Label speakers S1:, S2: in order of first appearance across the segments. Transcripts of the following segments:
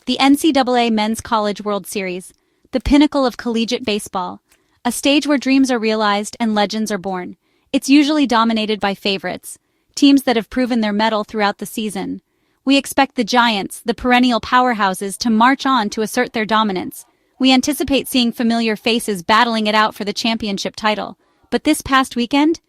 S1: the NCAA Men's College World Series, the pinnacle of collegiate baseball, a stage where dreams are realized and legends are born. It's usually dominated by favorites, teams that have proven their mettle throughout the season. We expect the giants, the perennial powerhouses, to march on to assert their dominance. We anticipate seeing familiar faces battling it out for the championship title. But this past weekend,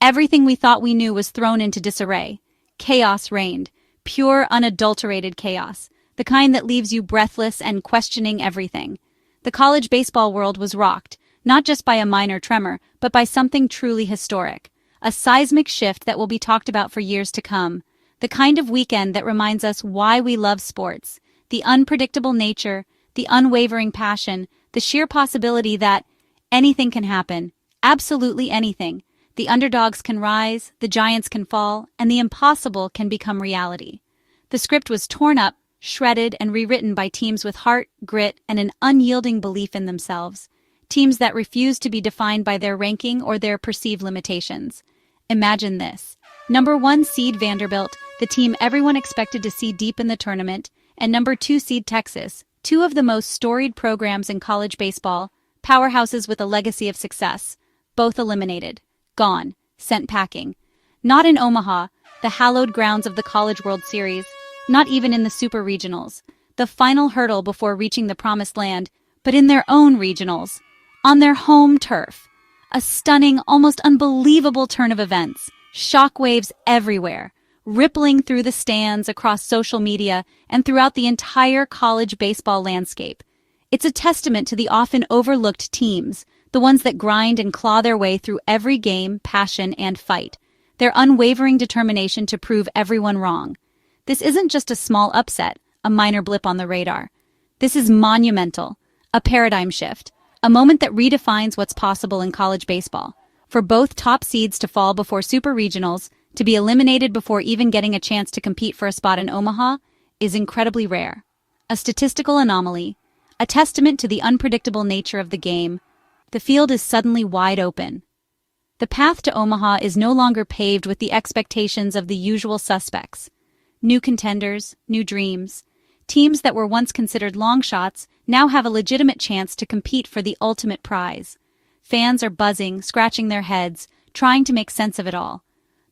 S1: everything we thought we knew was thrown into disarray. Chaos reigned, pure, unadulterated chaos, the kind that leaves you breathless and questioning everything. The college baseball world was rocked, not just by a minor tremor, but by something truly historic. A seismic shift that will be talked about for years to come. The kind of weekend that reminds us why we love sports. The unpredictable nature, the unwavering passion, the sheer possibility that anything can happen. Absolutely anything. The underdogs can rise, the giants can fall, and the impossible can become reality. The script was torn up, shredded, and rewritten by teams with heart, grit, and an unyielding belief in themselves. Teams that refuse to be defined by their ranking or their perceived limitations. Imagine this. Number 1 seed Vanderbilt, the team everyone expected to see deep in the tournament, and number 2 seed Texas, two of the most storied programs in college baseball, powerhouses with a legacy of success, both eliminated, gone, sent packing. Not in Omaha, the hallowed grounds of the College World Series, not even in the Super Regionals, the final hurdle before reaching the promised land, but in their own regionals, on their home turf. A stunning, almost unbelievable turn of events, shockwaves everywhere, rippling through the stands, across social media, and throughout the entire college baseball landscape. It's a testament to the often overlooked teams, the ones that grind and claw their way through every game, passion, and fight. Their unwavering determination to prove everyone wrong. This isn't just a small upset, a minor blip on the radar. This is monumental, a paradigm shift, a moment that redefines what's possible in college baseball. For both top seeds to fall before Super Regionals, to be eliminated before even getting a chance to compete for a spot in Omaha, is incredibly rare. A statistical anomaly, a testament to the unpredictable nature of the game. The field is suddenly wide open. The path to Omaha is no longer paved with the expectations of the usual suspects. New contenders, new dreams. Teams that were once considered long shots now have a legitimate chance to compete for the ultimate prize. Fans are buzzing, scratching their heads, trying to make sense of it all.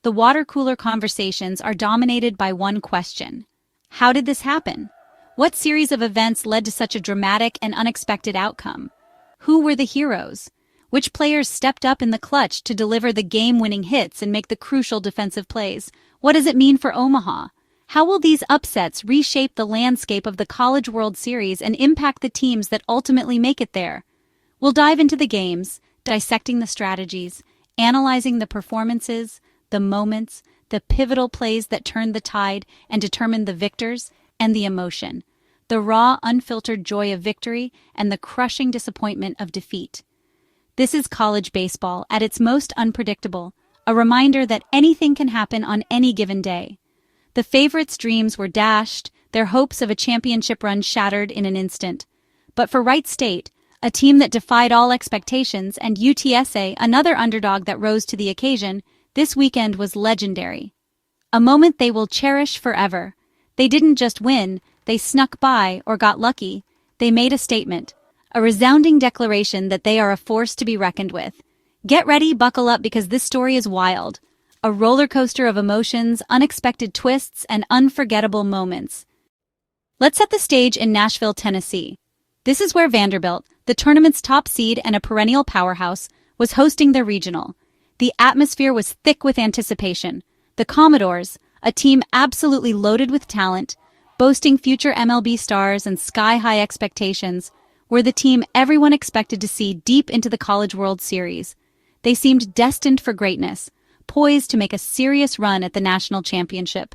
S1: The water cooler conversations are dominated by one question. How did this happen? What series of events led to such a dramatic and unexpected outcome? Who were the heroes? Which players stepped up in the clutch to deliver the game-winning hits and make the crucial defensive plays? What does it mean for Omaha? How will these upsets reshape the landscape of the College World Series and impact the teams that ultimately make it there? We'll dive into the games, dissecting the strategies, analyzing the performances, the moments, the pivotal plays that turned the tide and determined the victors, and the emotion. The raw, unfiltered joy of victory and the crushing disappointment of defeat. This is college baseball at its most unpredictable, a reminder that anything can happen on any given day. The favorites' dreams were dashed, their hopes of a championship run shattered in an instant. But for Wright State, a team that defied all expectations, and UTSA, another underdog that rose to the occasion, this weekend was legendary. A moment they will cherish forever. They didn't just win, they snuck by or got lucky. They made a statement, a resounding declaration that they are a force to be reckoned with. Get ready, buckle up, because this story is wild. A roller coaster of emotions, unexpected twists, and unforgettable moments. Let's set the stage in Nashville, Tennessee. This is where Vanderbilt, the tournament's top seed and a perennial powerhouse, was hosting their regional. The atmosphere was thick with anticipation. The Commodores, a team absolutely loaded with talent, boasting future MLB stars and sky-high expectations, were the team everyone expected to see deep into the College World Series. They seemed destined for greatness, poised to make a serious run at the national championship.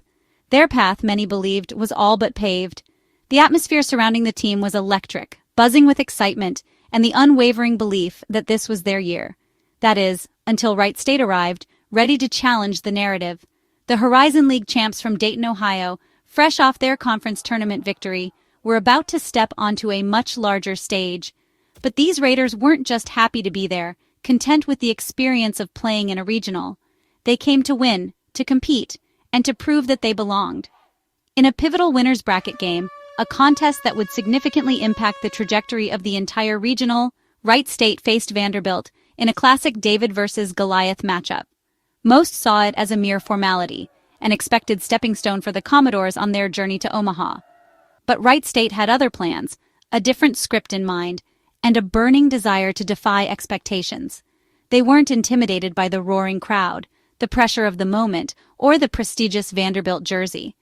S1: Their path, many believed, was all but paved. The atmosphere surrounding the team was electric, buzzing with excitement and the unwavering belief that this was their year. That is, until Wright State arrived, ready to challenge the narrative. The Horizon League champs from Dayton, Ohio, fresh off their conference tournament victory, were about to step onto a much larger stage. But these Raiders weren't just happy to be there, content with the experience of playing in a regional. They came to win, to compete, and to prove that they belonged. In a pivotal winners bracket game, a contest that would significantly impact the trajectory of the entire regional. Wright State faced Vanderbilt in a classic David versus Goliath matchup. Most saw it as a mere formality, an expected stepping stone for the Commodores on their journey to Omaha. But Wright State had other plans, a different script in mind, and a burning desire to defy expectations. They weren't intimidated by the roaring crowd, the pressure of the moment, or the prestigious Vanderbilt jersey.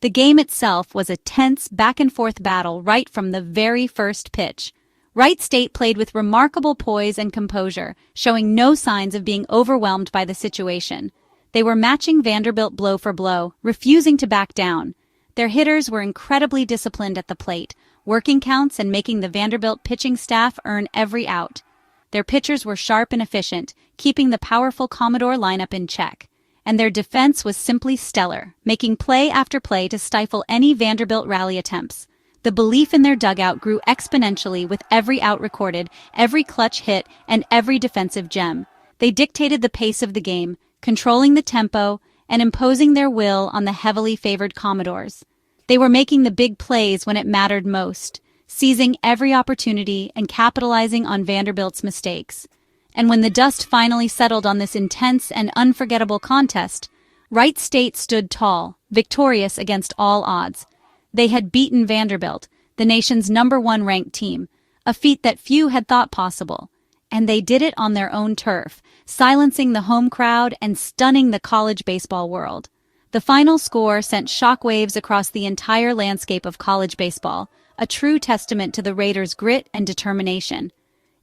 S1: The game itself was a tense, back-and-forth battle right from the very first pitch. Wright State played with remarkable poise and composure, showing no signs of being overwhelmed by the situation. They were matching Vanderbilt blow for blow, refusing to back down. Their hitters were incredibly disciplined at the plate, working counts and making the Vanderbilt pitching staff earn every out. Their pitchers were sharp and efficient, keeping the powerful Commodore lineup in check. And their defense was simply stellar, making play after play to stifle any Vanderbilt rally attempts. The belief in their dugout grew exponentially with every out recorded, every clutch hit, and every defensive gem. They dictated the pace of the game, controlling the tempo and imposing their will on the heavily favored Commodores. They were making the big plays when it mattered most, seizing every opportunity and capitalizing on Vanderbilt's mistakes. And when the dust finally settled on this intense and unforgettable contest, Wright State stood tall, victorious against all odds. They had beaten Vanderbilt, the nation's #1 ranked team, a feat that few had thought possible. And they did it on their own turf, silencing the home crowd and stunning the college baseball world. The final score sent shockwaves across the entire landscape of college baseball, a true testament to the Raiders' grit and determination.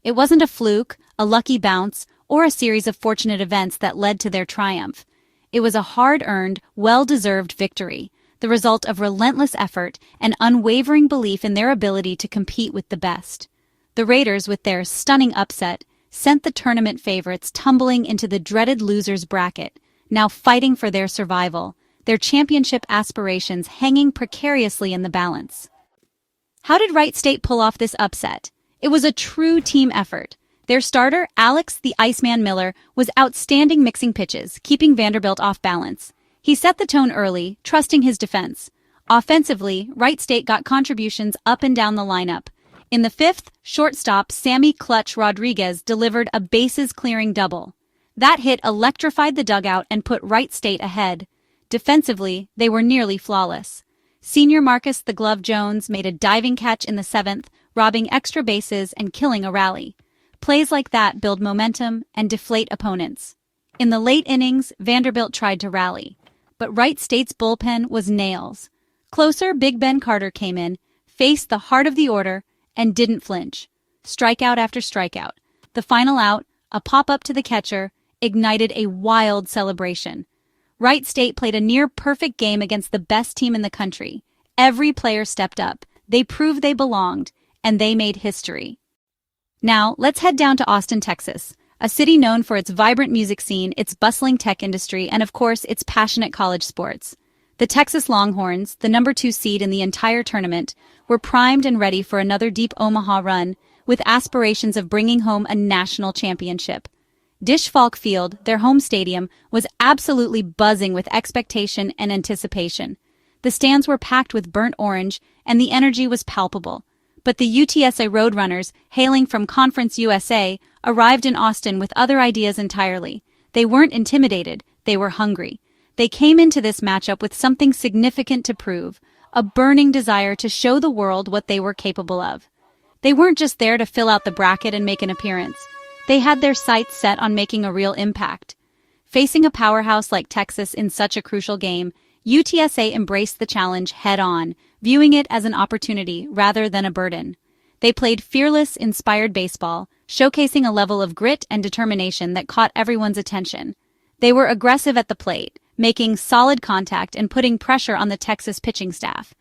S1: It wasn't a fluke, a lucky bounce, or a series of fortunate events that led to their triumph. It was a hard-earned, well-deserved victory, the result of relentless effort and unwavering belief in their ability to compete with the best. The Raiders, with their stunning upset, sent the tournament favorites tumbling into the dreaded losers bracket, now fighting for their survival, their championship aspirations hanging precariously in the balance. How did Wright State pull off this upset? It was a true team effort. Their starter, Alex the Iceman Miller, was outstanding mixing pitches, keeping Vanderbilt off balance. He set the tone early, trusting his defense. Offensively, Wright State got contributions up and down the lineup. In the fifth, shortstop Sammy Clutch Rodriguez delivered a bases-clearing double. That hit electrified the dugout and put Wright State ahead. Defensively, they were nearly flawless. Senior Marcus the Glove Jones made a diving catch in the seventh, robbing extra bases and killing a rally. Plays like that build momentum and deflate opponents. In the late innings, Vanderbilt tried to rally, but Wright State's bullpen was nails. Closer, Big Ben Carter came in, faced the heart of the order, and didn't flinch. Strikeout after strikeout. The final out, a pop-up to the catcher, ignited a wild celebration. Wright State played a near-perfect game against the best team in the country. Every player stepped up. They proved they belonged, and they made history. Now, let's head down to Austin, Texas, a city known for its vibrant music scene, its bustling tech industry, and of course, its passionate college sports. The Texas Longhorns, the #2 seed in the entire tournament, were primed and ready for another deep Omaha run, with aspirations of bringing home a national championship. Dish Falk Field, their home stadium, was absolutely buzzing with expectation and anticipation. The stands were packed with burnt orange, and the energy was palpable. But the UTSA Roadrunners, hailing from Conference USA, arrived in Austin with other ideas entirely. They weren't intimidated, they were hungry. They came into this matchup with something significant to prove, a burning desire to show the world what they were capable of. They weren't just there to fill out the bracket and make an appearance. They had their sights set on making a real impact. Facing a powerhouse like Texas in such a crucial game, UTSA embraced the challenge head-on, viewing it as an opportunity rather than a burden. They played fearless, inspired baseball, showcasing a level of grit and determination that caught everyone's attention. They were aggressive at the plate, making solid contact and putting pressure on the Texas pitching staff.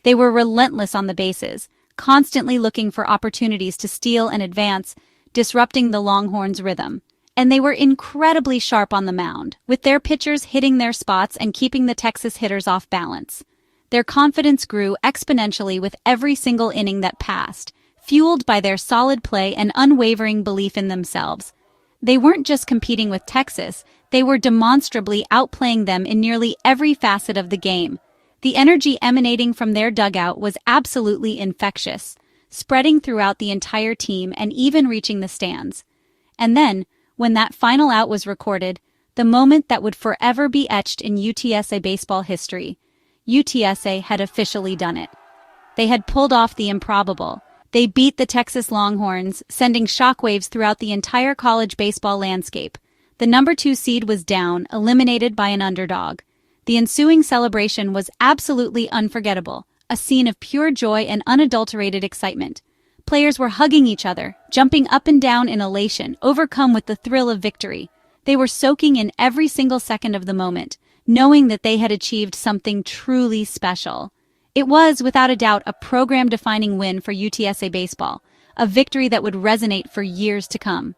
S1: They were relentless on the bases, constantly looking for opportunities to steal and advance, disrupting the Longhorns' rhythm. And they were incredibly sharp on the mound, with their pitchers hitting their spots and keeping the Texas hitters off balance. Their confidence grew exponentially with every single inning that passed, fueled by their solid play and unwavering belief in themselves. They weren't just competing with Texas, they were demonstrably outplaying them in nearly every facet of the game. The energy emanating from their dugout was absolutely infectious, spreading throughout the entire team and even reaching the stands. And then, when that final out was recorded, the moment that would forever be etched in UTSA baseball history, UTSA had officially done it. They had pulled off the improbable. They beat the Texas Longhorns, sending shockwaves throughout the entire college baseball landscape. The number 2 seed was down, eliminated by an underdog. The ensuing celebration was absolutely unforgettable, a scene of pure joy and unadulterated excitement. Players were hugging each other, jumping up and down in elation, overcome with the thrill of victory. They were soaking in every single second of the moment, knowing that they had achieved something truly special. It was, without a doubt, a program-defining win for UTSA baseball, a victory that would resonate for years to come.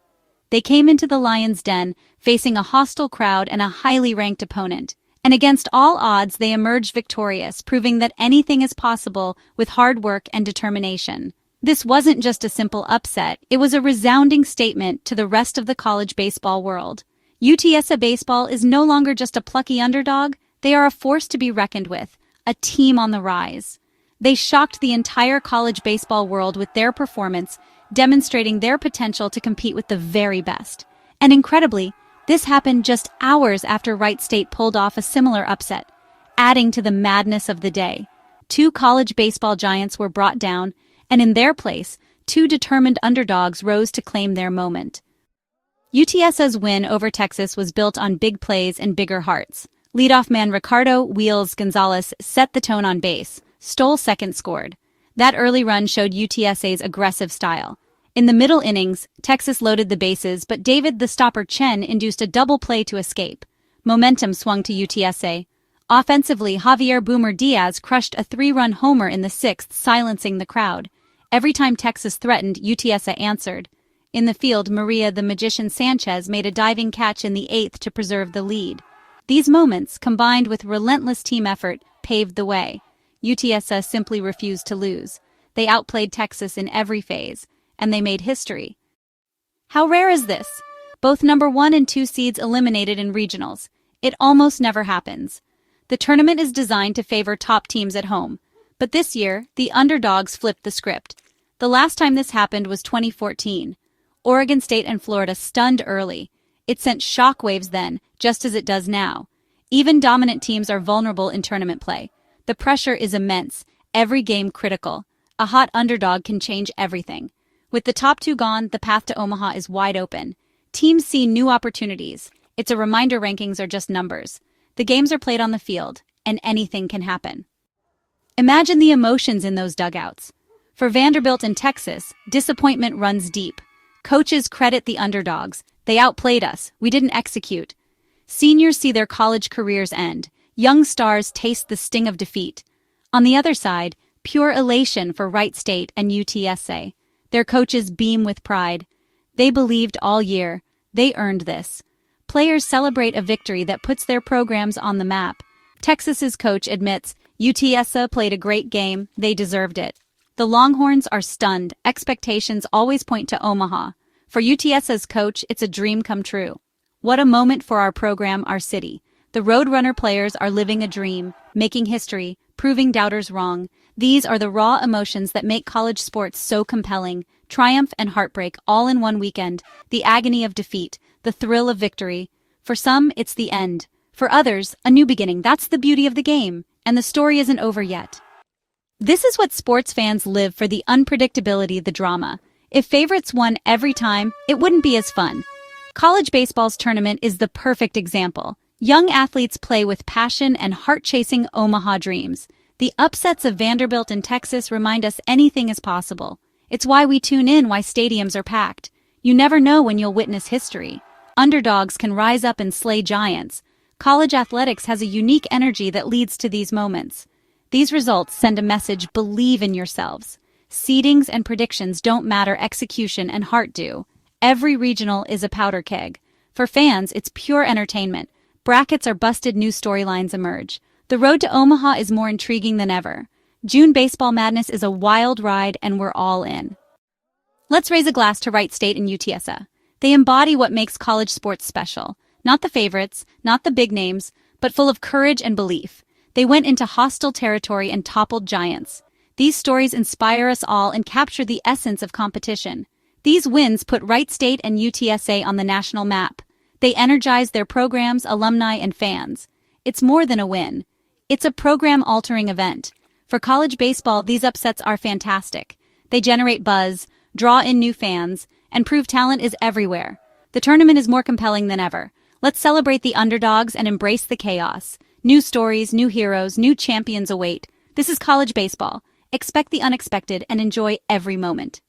S1: They came into the Lions' Den, facing a hostile crowd and a highly ranked opponent. And against all odds, they emerged victorious, proving that anything is possible with hard work and determination. This wasn't just a simple upset, it was a resounding statement to the rest of the college baseball world. UTSA baseball is no longer just a plucky underdog, they are a force to be reckoned with, a team on the rise. They shocked the entire college baseball world with their performance, demonstrating their potential to compete with the very best. And incredibly, this happened just hours after Wright State pulled off a similar upset, adding to the madness of the day. 2 college baseball giants were brought down, and in their place, 2 determined underdogs rose to claim their moment. UTSA's win over Texas was built on big plays and bigger hearts. Leadoff man Ricardo "Wheels" Gonzalez set the tone on base, stole second, scored. That early run showed UTSA's aggressive style. In the middle innings, Texas loaded the bases, but David "the Stopper" Chen induced a double play to escape. Momentum swung to UTSA. Offensively, Javier "Boomer" Diaz crushed a 3-run homer in the 6th, silencing the crowd. Every time Texas threatened, UTSA answered. In the field, Maria "the Magician" Sanchez made a diving catch in the 8th to preserve the lead. These moments, combined with relentless team effort, paved the way. UTSA simply refused to lose. They outplayed Texas in every phase, and they made history. How rare is this? Both number 1 and 2 seeds eliminated in regionals. It almost never happens. The tournament is designed to favor top teams at home. But this year, the underdogs flipped the script. The last time this happened was 2014. Oregon State and Florida stunned early. It sent shockwaves then, just as it does now. Even dominant teams are vulnerable in tournament play. The pressure is immense, every game critical. A hot underdog can change everything. With the top 2 gone, the path to Omaha is wide open. Teams see new opportunities. It's a reminder rankings are just numbers. The games are played on the field, and anything can happen. Imagine the emotions in those dugouts. For Vanderbilt and Texas, disappointment runs deep. Coaches credit the underdogs. They outplayed us. We didn't execute. Seniors see their college careers end. Young stars taste the sting of defeat. On the other side, pure elation for Wright State and UTSA. Their coaches beam with pride. They believed all year. They earned this. Players celebrate a victory that puts their programs on the map. Texas's coach admits, UTSA played a great game. They deserved it. The Longhorns are stunned. Expectations always point to Omaha. For UTSA's coach, it's a dream come true. What a moment for our program, our city. The Roadrunner players are living a dream, making history, proving doubters wrong. These are the raw emotions that make college sports so compelling. Triumph and heartbreak all in one weekend. The agony of defeat, the thrill of victory. For some, it's the end. For others, a new beginning. That's the beauty of the game. And the story isn't over yet. This is what sports fans live for, the unpredictability, the drama. If favorites won every time, it wouldn't be as fun. College baseball's tournament is the perfect example. Young athletes play with passion and heart-chasing Omaha dreams. The upsets of Vanderbilt and Texas remind us anything is possible. It's why we tune in, why stadiums are packed. You never know when you'll witness history. Underdogs can rise up and slay giants. College athletics has a unique energy that leads to these moments. These results send a message: believe in yourselves. Seedings and predictions don't matter, execution and heart do. Every regional is a powder keg. For fans, it's pure entertainment. Brackets are busted, new storylines emerge. The road to Omaha is more intriguing than ever. June baseball madness is a wild ride, and we're all in. Let's raise a glass to Wright State and UTSA. They embody what makes college sports special. Not the favorites, not the big names, but full of courage and belief. They went into hostile territory and toppled giants. These stories inspire us all and capture the essence of competition. These wins put Wright State and UTSA on the national map. They energize their programs, alumni, and fans. It's more than a win. It's a program-altering event. For college baseball, these upsets are fantastic. They generate buzz, draw in new fans, and prove talent is everywhere. The tournament is more compelling than ever. Let's celebrate the underdogs and embrace the chaos. New stories, new heroes, new champions await. This is college baseball. Expect the unexpected and enjoy every moment.